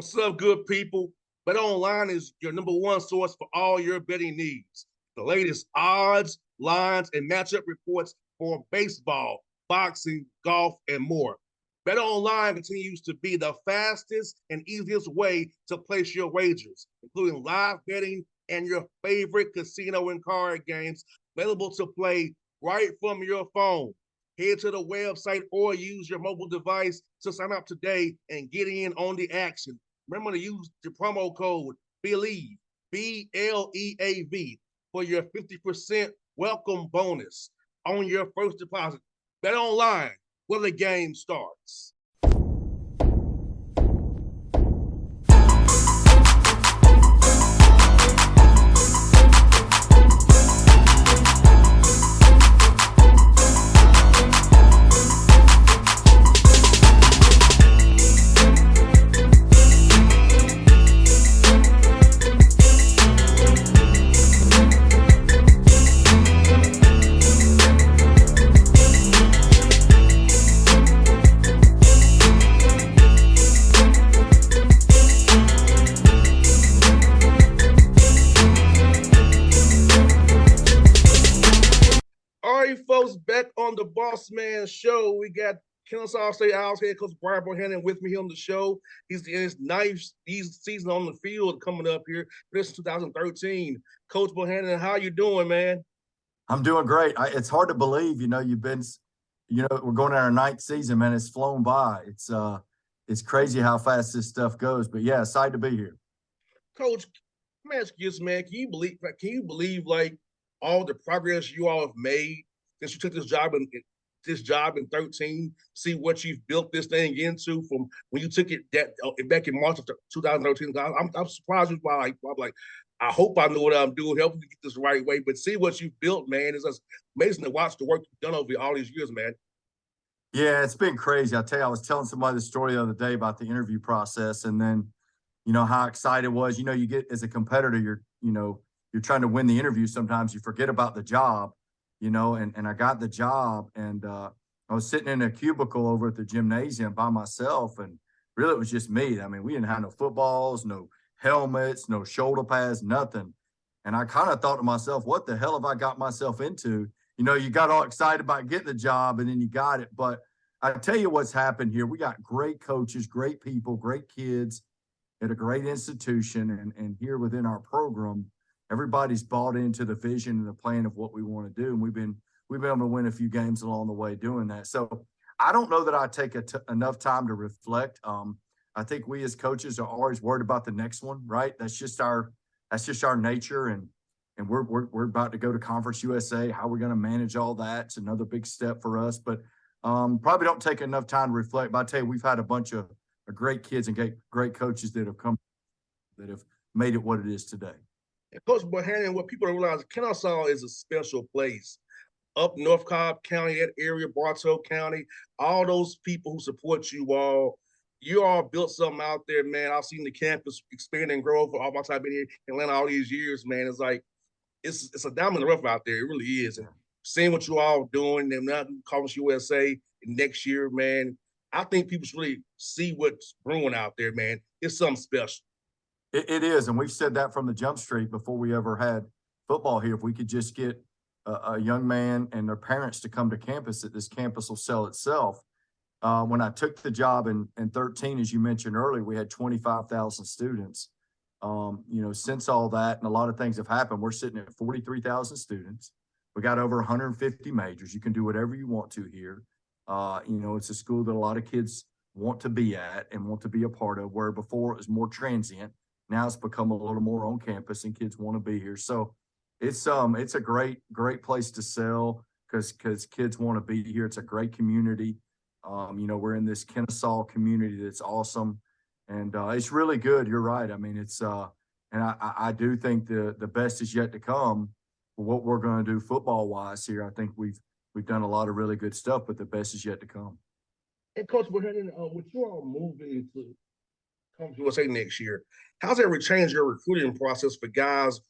What's up, good people? Bet Online is your number one source for all your betting needs. The latest odds, lines, and matchup reports for baseball, boxing, golf, and more. Bet Online continues to be the fastest and easiest way to place your wagers, including live betting and your favorite casino and card games available to play right from your phone. Head to the website or use your mobile device to sign up today and get in on the action. Remember to use the promo code BELIEVE, BLEAV, for your 50% welcome bonus on your first deposit. Bet Online, where the game starts. All right, folks, back on the Bossman Show. We got Kennesaw State Owls head coach Brian Bohannon with me on the show. He's in his ninth season on the field coming up here. This is 2013. Coach Bohannon, how you doing, man? I'm doing great. It's hard to believe, we're going to our ninth season, man. It's flown by. It's crazy how fast this stuff goes. But yeah, excited to be here. Coach, let me ask you this, man. Can you believe like all the progress you all have made since you took this job in 13? See what you've built this thing into from when you took it back in March of 2013. I'm surprised by I'm like, I hope I know what I'm doing, helping you get this the right way. But see what you've built, man. It's just amazing to watch the work you've done over all these years, man. Yeah, it's been crazy. I tell you, I was telling somebody the story the other day about the interview process, and then how excited it was. You get as a competitor, you're trying to win the interview. Sometimes you forget about the job, and I got the job, and I was sitting in a cubicle over at the gymnasium by myself, and really it was just me. I mean, we didn't have no footballs, no helmets, no shoulder pads, nothing. And I kind of thought to myself, what the hell have I got myself into? You got all excited about getting the job, and then you got it. But I tell you what's happened here. We got great coaches, great people, great kids at a great institution, and here within our program, everybody's bought into the vision and the plan of what we want to do. And we've been able to win a few games along the way doing that. So I don't know that I take enough time to reflect. I think we as coaches are always worried about the next one, right? That's just our nature. And we're about to go to Conference USA. How we're going to manage all that. It's another big step for us, but probably don't take enough time to reflect. But I tell you, we've had a bunch of great kids and great coaches that have made it what it is today. And Coach Bohannon, what people don't realize, Kennesaw is a special place. Up North Cobb County, that area, Bartow County, all those people who support you all built something out there, man. I've seen the campus expand and grow for all my time being here in Atlanta all these years, man. It's like, it's a diamond in the rough out there. It really is. And seeing what you all doing, and now Conference USA next year, man, I think people should really see what's brewing out there, man. It's something special. It is, and we've said that from the jump street before we ever had football here. If we could just get a young man and their parents to come to campus, that this campus will sell itself. When I took the job in 13, as you mentioned earlier, we had 25,000 students. Since all that and a lot of things have happened, we're sitting at 43,000 students. We got over 150 majors. You can do whatever you want to here. It's a school that a lot of kids want to be at and want to be a part of, where before it was more transient. Now it's become a little more on campus and kids want to be here. So it's a great place to sell because kids want to be here. It's a great community. We're in this Kennesaw community that's awesome. And it's really good. You're right. I mean, and I do think the best is yet to come for what we're going to do football wise here. I think we've done a lot of really good stuff, but the best is yet to come. And Coach Bohannon, with you all moving into Conference USA next year, how's that change your recruiting process for guys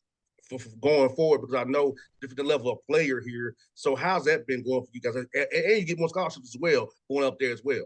for going forward? Because I know different level of player here. So how's that been going for you guys? And you get more scholarships as well going up there as well.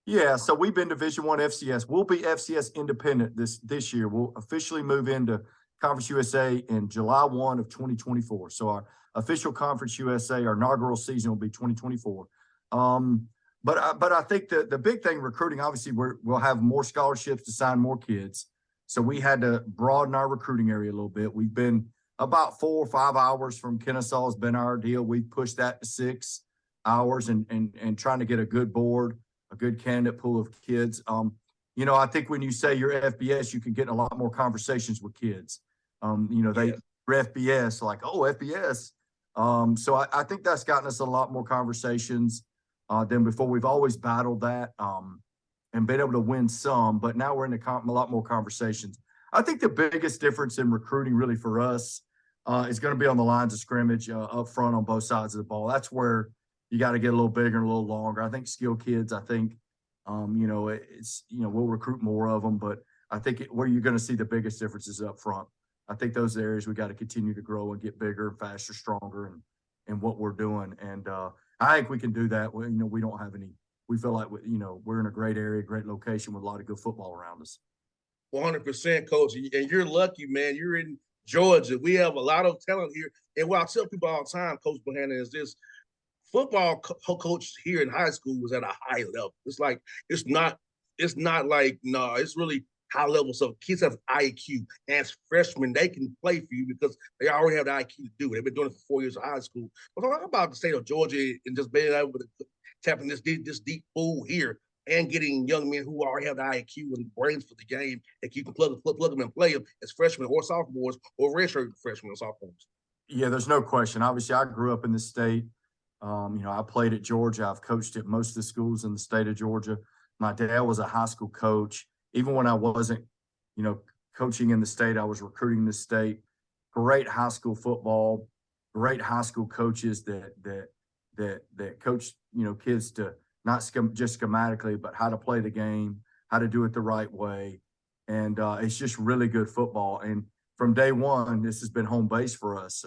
Yeah, so we've been Division One FCS. We'll be FCS independent this year. We'll officially move into Conference USA in July 1 of 2024. So our official Conference USA, our inaugural season will be 2024. But I think the big thing recruiting, obviously, we'll have more scholarships to sign more kids. So we had to broaden our recruiting area a little bit. We've been about 4 or 5 hours from Kennesaw has been our deal. We've pushed that to 6 hours and trying to get a good board, a good candidate pool of kids. I think when you say you're FBS, you can get in a lot more conversations with kids. They're FBS, like, oh, FBS. So I think that's gotten us a lot more conversations than before. We've always battled that and been able to win some, but now we're in a lot more conversations. I think the biggest difference in recruiting really for us is going to be on the lines of scrimmage up front on both sides of the ball. That's where you got to get a little bigger and a little longer. I think skilled kids, we'll recruit more of them, but I think where you're going to see the biggest difference is up front. I think those areas we got to continue to grow and get bigger, faster, stronger, and what we're doing. And I think we can do that. We don't have any. We feel like we're in a great area, great location with a lot of good football around us. 100%, coach. And you're lucky, man. You're in Georgia. We have a lot of talent here. And what I tell people all the time, Coach Bohannon, is this: football coach here in high school was at a high level. It's not like, no, it's really high level. So kids have IQ. As freshmen, they can play for you because they already have the IQ to do it. They've been doing it for 4 years of high school. But talk about the state of Georgia and just being able to tap in this deep pool here and getting young men who already have the IQ and brains for the game, and you can plug them and play them as freshmen or sophomores or redshirt freshmen or sophomores. Yeah, there's no question. Obviously, I grew up in the state. I played at Georgia. I've coached at most of the schools in the state of Georgia. My dad was a high school coach. Even when I wasn't, coaching in the state, I was recruiting the state. Great high school football, great high school coaches that coach, kids to not just schematically, but how to play the game, how to do it the right way. And it's just really good football. And from day one, this has been home base for us.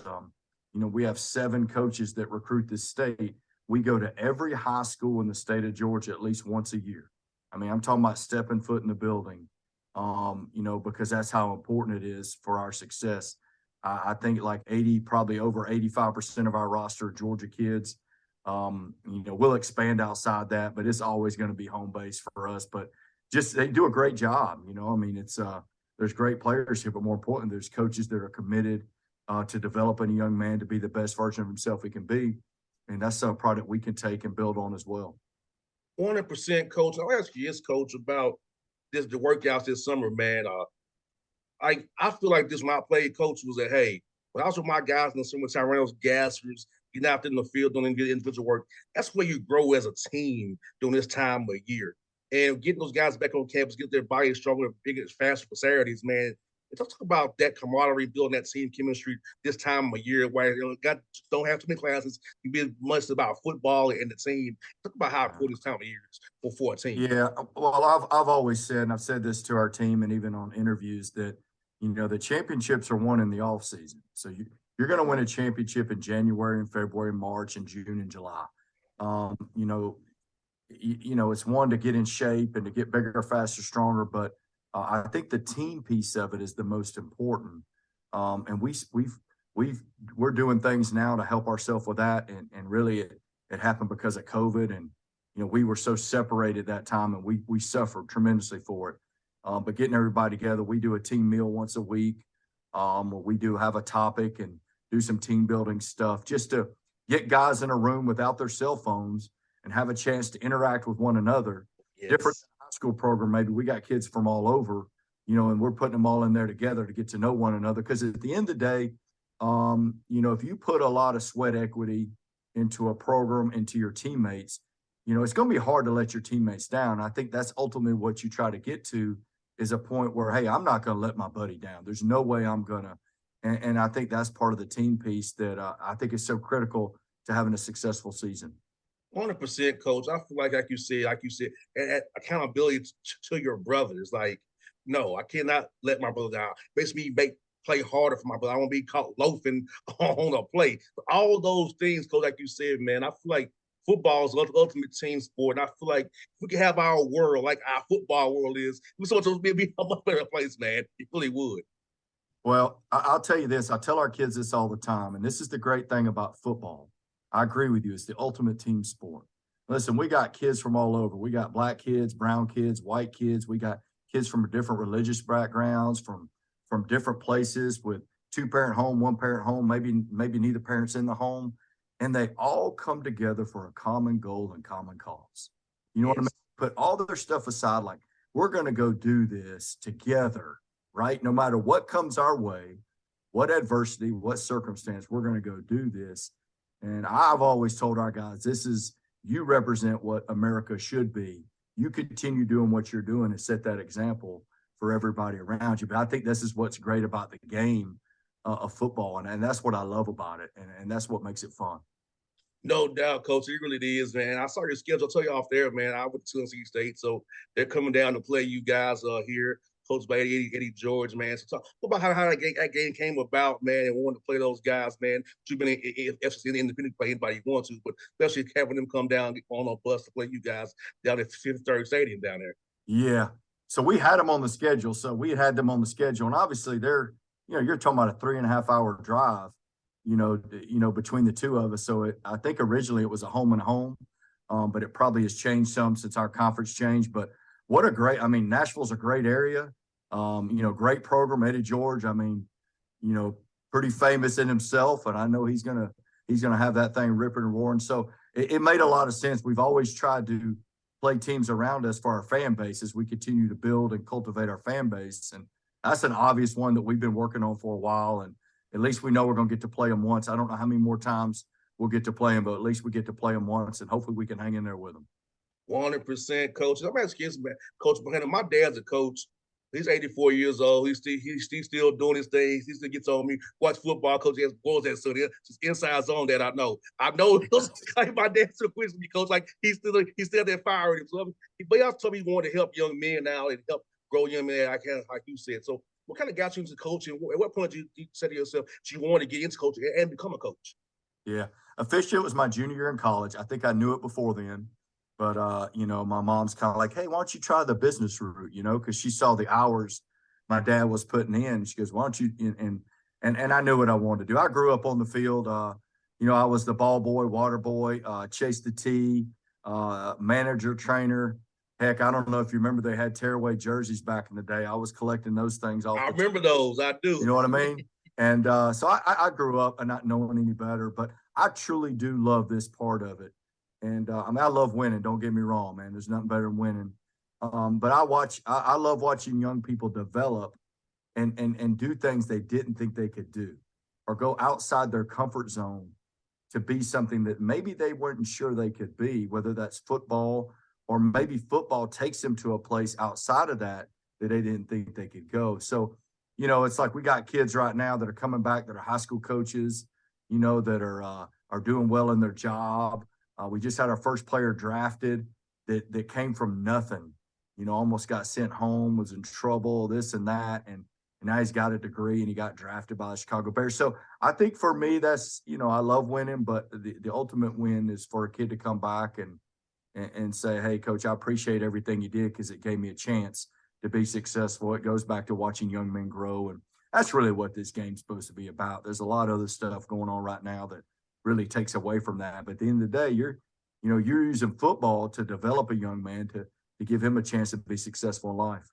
We have 7 coaches that recruit this state. We go to every high school in the state of Georgia at least once a year. I mean, I'm talking about stepping foot in the building, because that's how important it is for our success. I think like probably over 85% of our roster are Georgia kids. We'll expand outside that, but it's always going to be home base for us. But just they do a great job. It's there's great players here, but more importantly, there's coaches that are committed to developing a young man to be the best version of himself he can be. And that's some product we can take and build on as well. 100%, coach. I'll ask you this, coach, about the workouts this summer, man. I feel like this when I played, coach, was that, hey, when I was with my guys in the summertime, running those gassers, getting out in the field, doing good individual work, that's where you grow as a team during this time of year. And getting those guys back on campus, get their bodies stronger, bigger, faster for Saturdays, man. Talk about that camaraderie, building that team chemistry this time of year where don't have too many classes. You be much about football and the team. Talk about how important this time of year is for a team. Yeah, well, I've always said, and I've said this to our team and even on interviews, that the championships are won in the off season. So you're going to win a championship in January and February, March and June and July. It's one to get in shape and to get bigger, faster, stronger, but I think the team piece of it is the most important. And we're doing things now to help ourselves with that. And really it happened because of COVID. And, we were so separated that time and we suffered tremendously for it. But getting everybody together, we do a team meal once a week. Where we do have a topic and do some team building stuff just to get guys in a room without their cell phones and have a chance to interact with one another. Yes. Different high school program, maybe we got kids from all over, and we're putting them all in there together to get to know one another. Because at the end of the day, if you put a lot of sweat equity into a program, into your teammates, it's going to be hard to let your teammates down. I think that's ultimately what you try to get to is a point where, hey, I'm not going to let my buddy down. There's no way I'm going to. And I think that's part of the team piece that I think is so critical to having a successful season. 100%, coach. I feel like you said, and accountability to your brothers. Like, no, I cannot let my brother down. Makes me play harder for my brother. I won't be caught loafing on a play. But all those things, coach, like you said, man, I feel like football is the ultimate team sport. And I feel like if we could have our world like our football world is, we so much be a much better place, man. It really would. Well, I'll tell you this. I tell our kids this all the time, and this is the great thing about football. I agree with you. It's the ultimate team sport. Listen, we got kids from all over. We got black kids, brown kids, white kids. We got kids from different religious backgrounds, from different places with two-parent home, one-parent home, maybe neither parent's in the home, and they all come together for a common goal and common cause. You know what I mean? Yes. Put all their stuff aside, like we're going to go do this together, right? No matter what comes our way, what adversity, what circumstance, we're going to go do this. And I've always told our guys, you represent what America should be. You continue doing what you're doing and set that example for everybody around you. But I think this is what's great about the game of football. And that's what I love about it. And that's what makes it fun. No doubt, Coach. It really is, man. I saw your schedule. I'll tell you off there, man. I went to Tennessee State, so they're coming down to play you guys here, coached by Eddie George, man. So talk about how that game came about, man, and wanting to play those guys, man. You've been in FCC independent play anybody you want to, but especially having them come down, get on a bus to play you guys down at Fifth Third Stadium down there. Yeah. So we had them on the schedule. So we had them on the schedule. And obviously you're talking about a 3.5-hour drive, between the two of us. So I think originally it was a home and home, but it probably has changed some since our conference changed. But Nashville's a great area. Great program, Eddie George. Pretty famous in himself, and I know he's gonna have that thing ripping and roaring. So it made a lot of sense. We've always tried to play teams around us for our fan base as we continue to build and cultivate our fan base, and that's an obvious one that we've been working on for a while. And at least we know we're going to get to play them once. I don't know how many more times we'll get to play them, but at least we get to play them once, and hopefully we can hang in there with them. 100%, coach. I'm asking you, Coach Bohannon. My dad's a coach. He's 84 years old. He's still doing his thing. He still gets on me. Watch football. Coach has balls that so there's just inside zone that I know. My dad still quizzes me, coach. Like he's still that fire in him. So, but he also told me he wanted to help young men now and help grow young men. I can, like you said. So, what kind of got you into coaching? At what point did you say to yourself you wanted to get into coaching and become a coach? Yeah, officially it was my junior year in college. I think I knew it before then. But, my mom's kind of like, hey, why don't you try the business route, because she saw the hours my dad was putting in. She goes, why don't you, and I knew what I wanted to do. I grew up on the field. I was the ball boy, water boy, chase the tee, manager, trainer. Heck, I don't know if you remember, they had tearaway jerseys back in the day. I was collecting those things off. I remember those. I do. You know what I mean? And so I grew up and not knowing any better, but I truly do love this part of it. And I love winning. Don't get me wrong, man. There's nothing better than winning. But I love watching young people develop and do things they didn't think they could do, or go outside their comfort zone to be something that maybe they weren't sure they could be, whether that's football, or maybe football takes them to a place outside of that they didn't think they could go. So, it's like we got kids right now that are coming back that are high school coaches, that are doing well in their job. We just had our first player drafted that came from nothing, almost got sent home, was in trouble, this and that. And now he's got a degree and he got drafted by the Chicago Bears. So I think for me, that's, I love winning, but the ultimate win is for a kid to come back and say, hey, coach, I appreciate everything you did because it gave me a chance to be successful. It goes back to watching young men grow. And that's really what this game's supposed to be about. There's a lot of other stuff going on right now that really takes away from that. But at the end of the day, you're using football to develop a young man to give him a chance to be successful in life.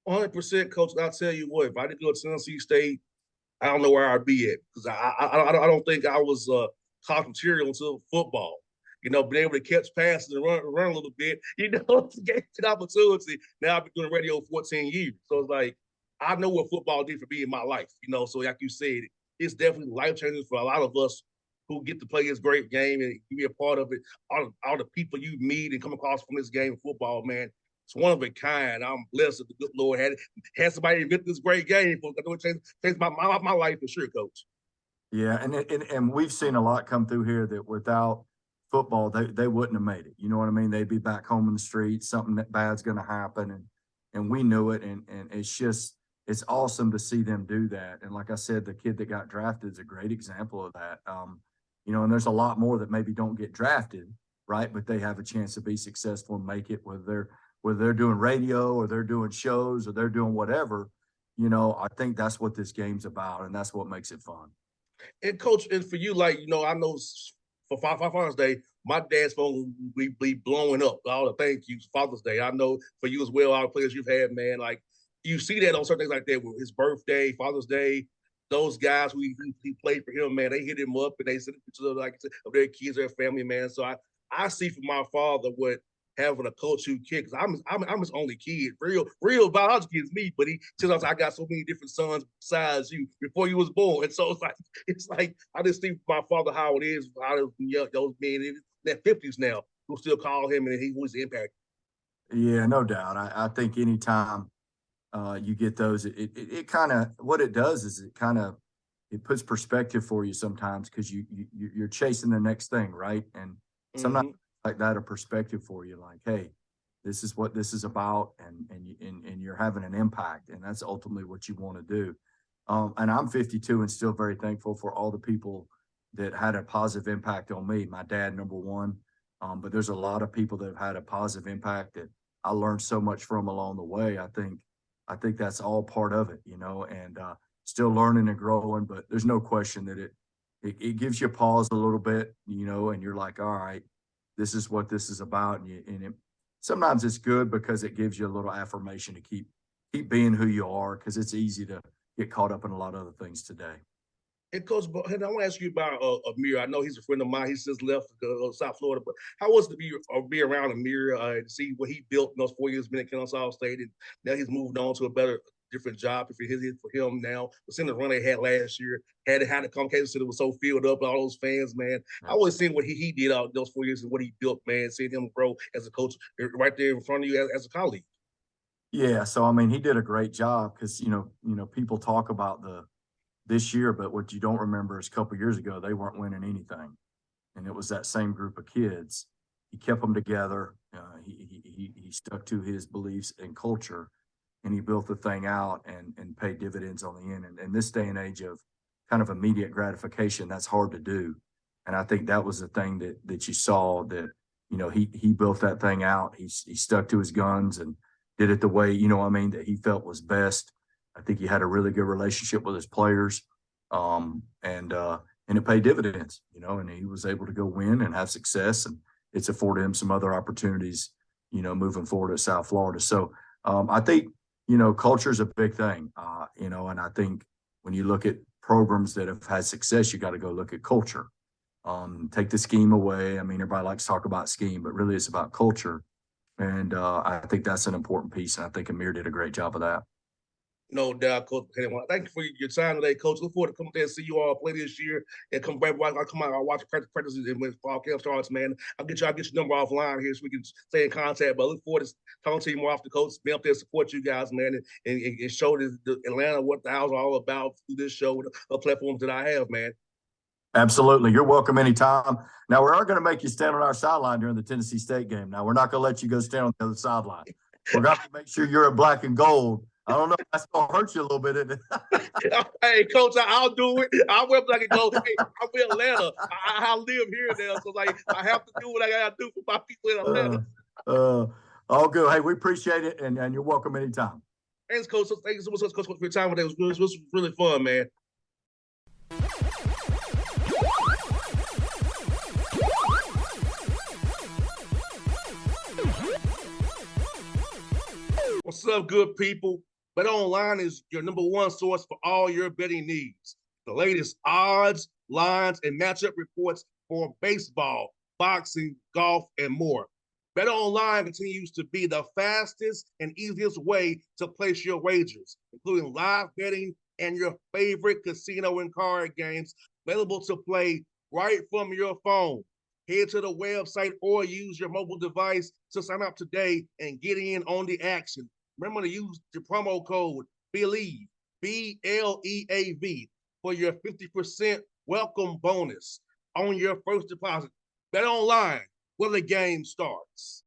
100%, coach. I'll tell you what, if I didn't go to Tennessee State, I don't know where I'd be at, because I don't think I was college material until football. Being able to catch passes and run a little bit, gave an opportunity. Now I've been doing radio 14 years. So it's like, I know what football did for me in my life, So like you said, it's definitely life-changing for a lot of us who get to play this great game and be a part of it. All the people you meet and come across from this game of football, man, it's one of a kind. I'm blessed that the good Lord had somebody invent this great game. It changed my life for sure, coach. Yeah, and we've seen a lot come through here that without football, they wouldn't have made it. You know what I mean? They'd be back home in the streets, something that bad's going to happen. And we knew it. And it's awesome to see them do that. And like I said, the kid that got drafted is a great example of that. and there's a lot more that maybe don't get drafted, right? But they have a chance to be successful and make it, whether they're doing radio or they're doing shows or they're doing whatever. I think that's what this game's about, and that's what makes it fun. And coach, and for you, like, I know for Father's Day, my dad's phone will be blowing up. All the thank yous, Father's Day. I know for you as well, all the players you've had, man. Like, you see that on certain things like that, with his birthday, Father's Day. Those guys who he played for him, man, they hit him up and they send pictures of, like, of their kids, their family, man. So I see from my father what having a coach who kicks. I'm his only kid. Real biological kid is me, but he tells us I got so many different sons besides you before you was born. And so it's like I just see my father how it is, how those men in their 50s now who still call him and he was impacted. Yeah, no doubt. I think anytime you get those, it kind of, what it does is it puts perspective for you sometimes, because you're chasing the next thing, right? And sometimes like that, a perspective for you, like, hey, this is what this is about, and you're having an impact, and that's ultimately what you want to do. And I'm 52 and still very thankful for all the people that had a positive impact on me. My dad, number one, but there's a lot of people that have had a positive impact that I learned so much from along the way. I think that's all part of it, and still learning and growing. But there's no question that it gives you a pause a little bit, and you're like, all right, this is what this is about. Sometimes it's good because it gives you a little affirmation to keep being who you are, because it's easy to get caught up in a lot of other things today. And Coach, and I want to ask you about Amir. I know he's a friend of mine. He's just left South Florida, but how was it to be around Amir and see what he built in those 4 years being at Kennesaw State, and now he's moved on to a different job for him now. But seeing the run they had last year, had to come Kansas City was so filled up, all those fans, man. I always seen what he did out those 4 years and what he built, man. Seeing him grow as a coach right there in front of you as a colleague. Yeah, so I mean, he did a great job, because people talk about this year, but what you don't remember is a couple of years ago, they weren't winning anything. And it was that same group of kids. He kept them together. He stuck to his beliefs and culture, and he built the thing out and paid dividends on the end. And in this day and age of kind of immediate gratification, that's hard to do. And I think that was the thing that you saw, that, he built that thing out. He stuck to his guns and did it the way, that he felt was best. I think he had a really good relationship with his players, and it paid dividends, and he was able to go win and have success, and it's afforded him some other opportunities, moving forward at South Florida. So I think, culture is a big thing, and I think when you look at programs that have had success, you got to go look at culture. Take the scheme away. I mean, everybody likes to talk about scheme, but really it's about culture. And I think that's an important piece, and I think Amir did a great job of that. No doubt, Coach. Thank you for your time today, Coach. Look forward to coming there and see you all play this year, and come back. I'll come out. I'll watch practices and when fall camp starts, man. I'll get your number offline here so we can stay in contact. But I look forward to talking to you more off the coach, be up there to support you guys, man, and show the Atlanta what the house is all about through this show, the platforms that I have, man. Absolutely. You're welcome anytime. Now, we are going to make you stand on our sideline during the Tennessee State game. Now, we're not going to let you go stand on the other sideline. We're going to make sure you're in black and gold. I don't know if that's going to hurt you a little bit, isn't it? Hey, Coach, I'll do it. I'll wear black and gold. Hey, I'm in Atlanta. I live here now, so I have to do what I got to do for my people in Atlanta. All good. Hey, we appreciate it, and you're welcome anytime. Thanks, Coach. Thank you so much, Coach, for your time today. It was really fun, man. What's up, good people? Bet Online is your number one source for all your betting needs. The latest odds, lines, and matchup reports for baseball, boxing, golf, and more. Bet Online continues to be the fastest and easiest way to place your wagers, including live betting and your favorite casino and card games available to play right from your phone. Head to the website or use your mobile device to sign up today and get in on the action. Remember to use the promo code BELIEVE, BLEAV, for your 50% welcome bonus on your first deposit. Bet Online, where the game starts.